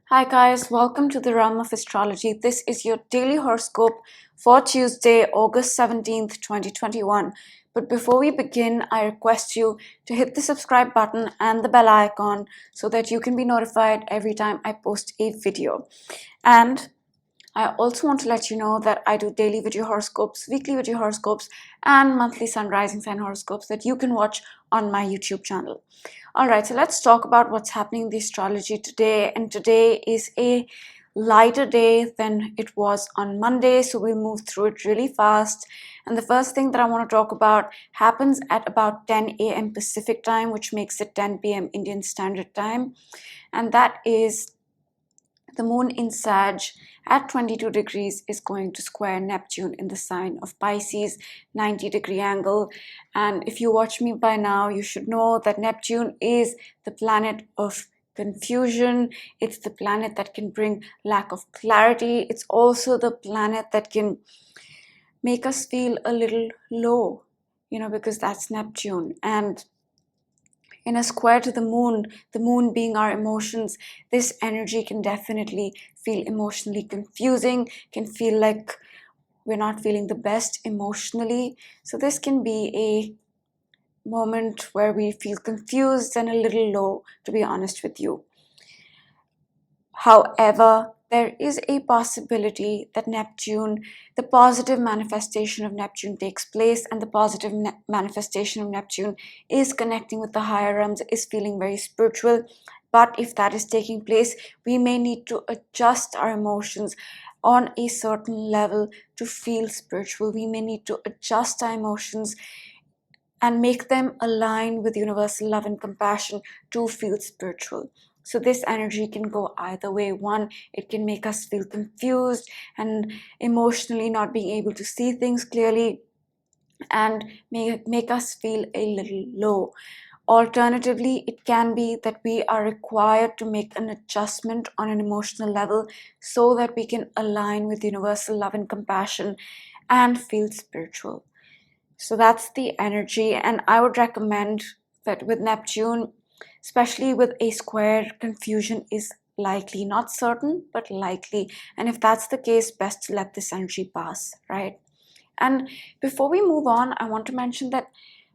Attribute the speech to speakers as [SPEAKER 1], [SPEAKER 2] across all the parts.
[SPEAKER 1] Hi guys, welcome to the realm of astrology. This is your daily horoscope for Tuesday, August 17th, 2021. But before we begin, I request you to hit the subscribe button and the bell icon so that you can be notified every time I post a video. And I also want to let you know that I do daily video horoscopes, weekly video horoscopes, and monthly sun rising sign horoscopes that you can watch on my YouTube channel. Alright, so let's talk about what's happening in the astrology today. And today is a lighter day than it was on Monday, so we'll move through it really fast. And the first thing that I want to talk about happens at about 10 a.m. Pacific time, which makes it 10 p.m. Indian Standard Time. And that is the moon in Sag at 22 degrees is going to square Neptune in the sign of Pisces, 90-degree angle. And if you watch me by now, you should know that Neptune is the planet of confusion. It's the planet that can bring lack of clarity. It's also the planet that can make us feel a little low, because that's Neptune. And in a square to the moon being our emotions, this energy can definitely feel emotionally confusing, can feel like we're not feeling the best emotionally. So this can be a moment where we feel confused and a little low, to be honest with you. However, there is a possibility that the positive manifestation of Neptune takes place, and the positive manifestation of Neptune is connecting with the higher realms, is feeling very spiritual. But if that is taking place, we may need to adjust our emotions on a certain level to feel spiritual. We may need to adjust our emotions and make them align with universal love and compassion to feel spiritual. So this energy can go either way. One, it can make us feel confused and emotionally not being able to see things clearly and make us feel a little low. Alternatively, it can be that we are required to make an adjustment on an emotional level so that we can align with universal love and compassion and feel spiritual. So that's the energy, and I would recommend that with Neptune, especially with a square, confusion is likely, not certain, but likely. And if that's the case, best to let this energy pass, right? And before we move on, I want to mention that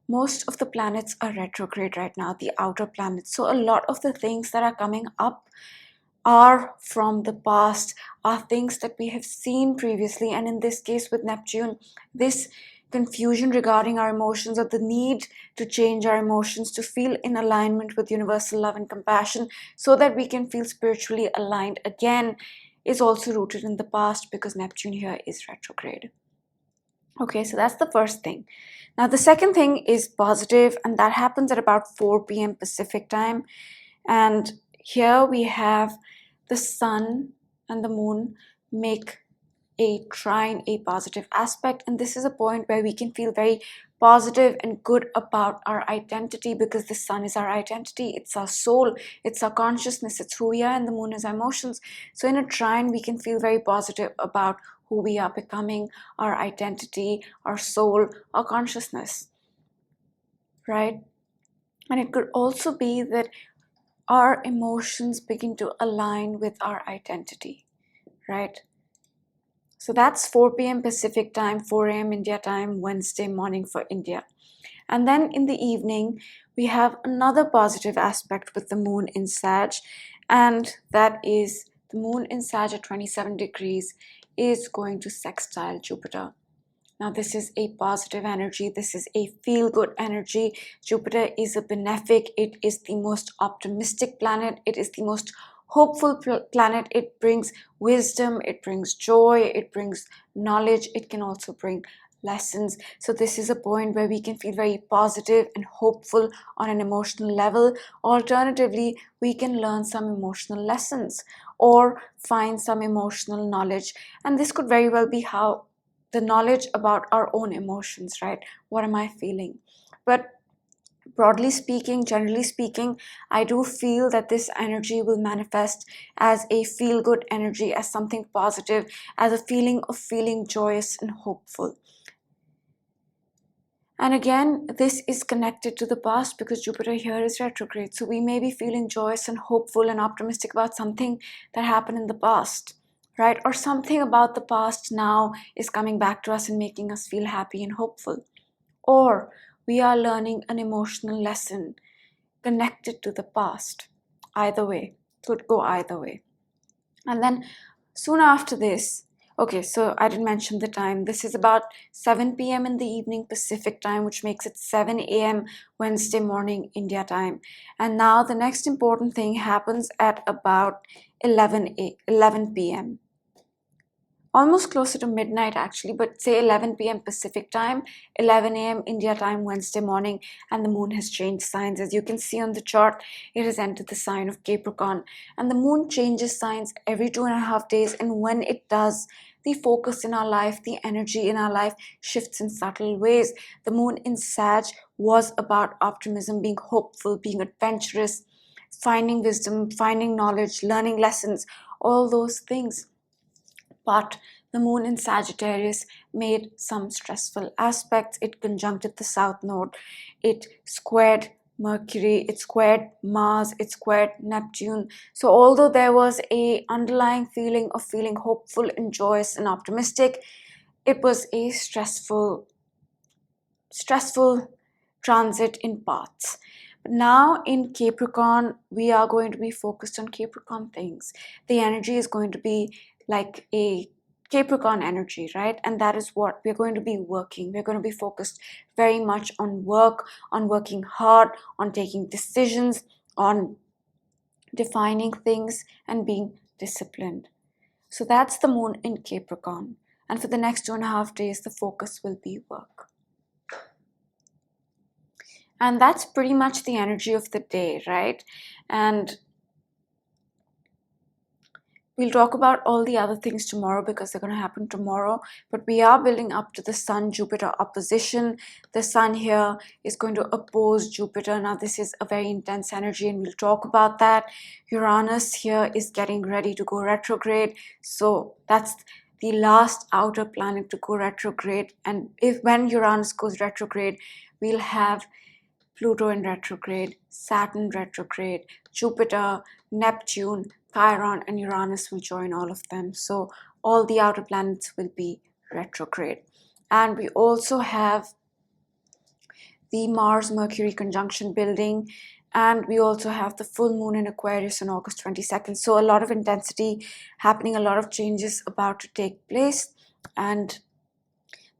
[SPEAKER 1] most of the planets are retrograde right now, the outer planets. So a lot of the things that are coming up are from the past, are things that we have seen previously. And in this case with Neptune, this confusion regarding our emotions, or the need to change our emotions to feel in alignment with universal love and compassion so that we can feel spiritually aligned again, is also rooted in the past, because Neptune here is retrograde. Okay, so that's the first thing. Now the second thing is positive, and that happens at about 4 p.m. Pacific time. And here we have the sun and the moon make a trine, a positive aspect. And this is a point where we can feel very positive and good about our identity, because the sun is our identity, it's our soul, it's our consciousness, it's who we are, and the moon is our emotions. So in a trine, we can feel very positive about who we are becoming, our identity, our soul, our consciousness, right? And it could also be that our emotions begin to align with our identity, right? So that's 4 p.m. Pacific time, 4 a.m. India time, Wednesday morning for India. And then in the evening, we have another positive aspect with the moon in Sag, and that is the moon in Sag at 27 degrees is going to sextile Jupiter. Now, this is a positive energy. This is a feel-good energy. Jupiter is a benefic. It is the most optimistic planet. It is the most hopeful planet. It brings wisdom. It brings joy. It brings knowledge. It can also bring lessons. So this is a point where we can feel very positive and hopeful on an emotional level. Alternatively, we can learn some emotional lessons or find some emotional knowledge. And this could very well be how the knowledge about our own emotions, right? What am I feeling? But broadly speaking, generally speaking, I do feel that this energy will manifest as a feel-good energy, as something positive, as a feeling of feeling joyous and hopeful. And again, this is connected to the past because Jupiter here is retrograde. So we may be feeling joyous and hopeful and optimistic about something that happened in the past, right? Or something about the past now is coming back to us and making us feel happy and hopeful. Or we are learning an emotional lesson connected to the past. Either way, could go either way. And then soon after this, okay, so I didn't mention the time. This is about 7 p.m. in the evening Pacific time, which makes it 7 a.m. Wednesday morning India time. And now the next important thing happens at about 11 p.m. Almost closer to midnight actually, but say 11 p.m. Pacific time, 11 a.m. India time, Wednesday morning, and the moon has changed signs. As you can see on the chart, it has entered the sign of Capricorn, and the moon changes signs every 2.5 days, and when it does, the focus in our life, the energy in our life shifts in subtle ways. The moon in Sag was about optimism, being hopeful, being adventurous, finding wisdom, finding knowledge, learning lessons, all those things. But the moon in Sagittarius made some stressful aspects. It conjuncted the south node, it squared Mercury, it squared Mars, it squared Neptune. So although there was a underlying feeling of feeling hopeful and joyous and optimistic, it was a stressful transit in parts. But now in Capricorn, we are going to be focused on Capricorn things. The energy is going to be like a Capricorn energy, right? And that is what we're going to be working. We're going to be focused very much on work, on working hard, on taking decisions, on defining things and being disciplined. So that's the moon in Capricorn. And for the next 2.5 days, the focus will be work. And that's pretty much the energy of the day, right? And we'll talk about all the other things tomorrow because they're going to happen tomorrow. But we are building up to the Sun-Jupiter opposition. The Sun here is going to oppose Jupiter. Now, this is a very intense energy, and we'll talk about that. Uranus here is getting ready to go retrograde. So that's the last outer planet to go retrograde. And when Uranus goes retrograde, we'll have Pluto in retrograde, Saturn retrograde, Jupiter, Neptune, Chiron, and Uranus will join all of them. So all the outer planets will be retrograde. And we also have the Mars-Mercury conjunction building, and we also have the full moon in Aquarius on August 22nd. So a lot of intensity happening, a lot of changes about to take place. And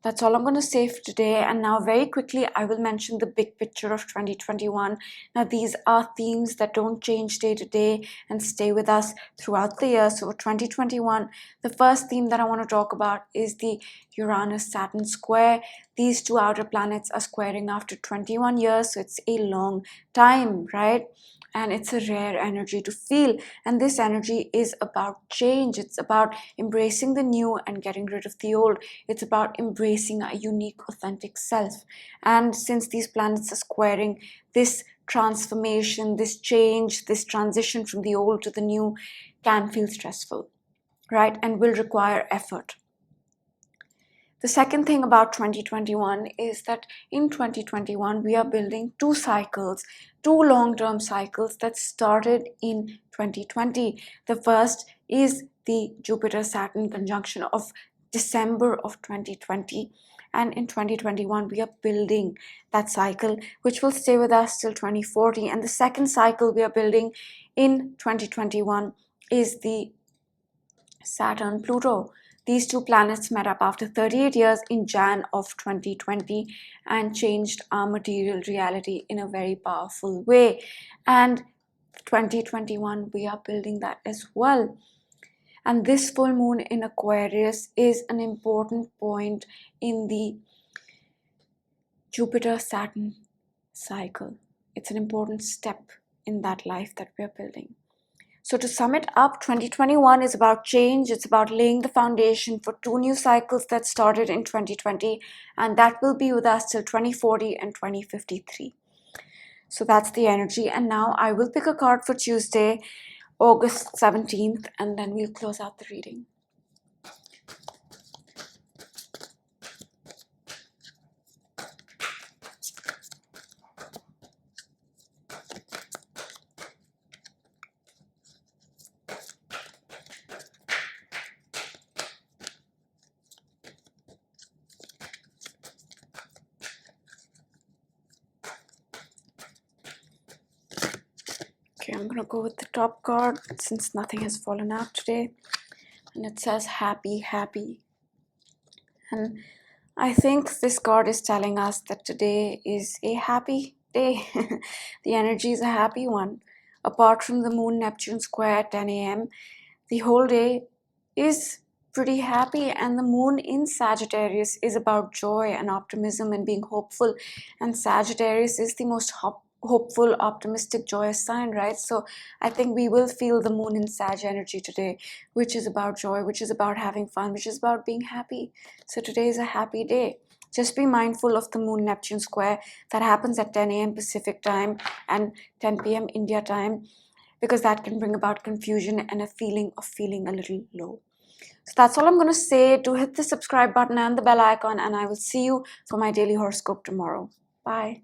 [SPEAKER 1] that's all I'm going to say for today. And now very quickly, I will mention the big picture of 2021. Now, these are themes that don't change day to day and stay with us throughout the year. So for 2021, the first theme that I want to talk about is the Uranus-Saturn square. These two outer planets are squaring after 21 years. So it's a long time, right? And it's a rare energy to feel. And this energy is about change. It's about embracing the new and getting rid of the old. It's about embracing a unique, authentic self. And since these planets are squaring, this transformation, this change, this transition from the old to the new can feel stressful, right? And will require effort. The second thing about 2021 is that in 2021, we are building two cycles, two long-term cycles that started in 2020. The first is the Jupiter-Saturn conjunction of December of 2020. And in 2021, we are building that cycle, which will stay with us till 2040. And the second cycle we are building in 2021 is the Saturn-Pluto. These two planets met up after 38 years in Jan of 2020 and changed our material reality in a very powerful way. And 2021, we are building that as well. And this full moon in Aquarius is an important point in the Jupiter-Saturn cycle. It's an important step in that life that we're building. So to sum it up, 2021 is about change. It's about laying the foundation for two new cycles that started in 2020, and that will be with us till 2040 and 2053. So that's the energy. And now I will pick a card for Tuesday, August 17th, and then we'll close out the reading. Okay, I'm gonna go with the top card since nothing has fallen out today. And it says happy, happy. And I think this card is telling us that today is a happy day. The energy is a happy one. Apart from the moon Neptune square at 10 a.m., the whole day is pretty happy, and the moon in Sagittarius is about joy and optimism and being hopeful, and Sagittarius is the most hopeful, optimistic, joyous sign, right? So I think we will feel the moon in Sag energy today, which is about joy, which is about having fun, which is about being happy. So today is a happy day. Just be mindful of the moon Neptune square that happens at 10 a.m. Pacific time and 10 p.m. India time, because that can bring about confusion and a feeling of feeling a little low. So that's all I'm going to say. To hit the subscribe button and the bell icon, and I will see you for my daily horoscope tomorrow. Bye.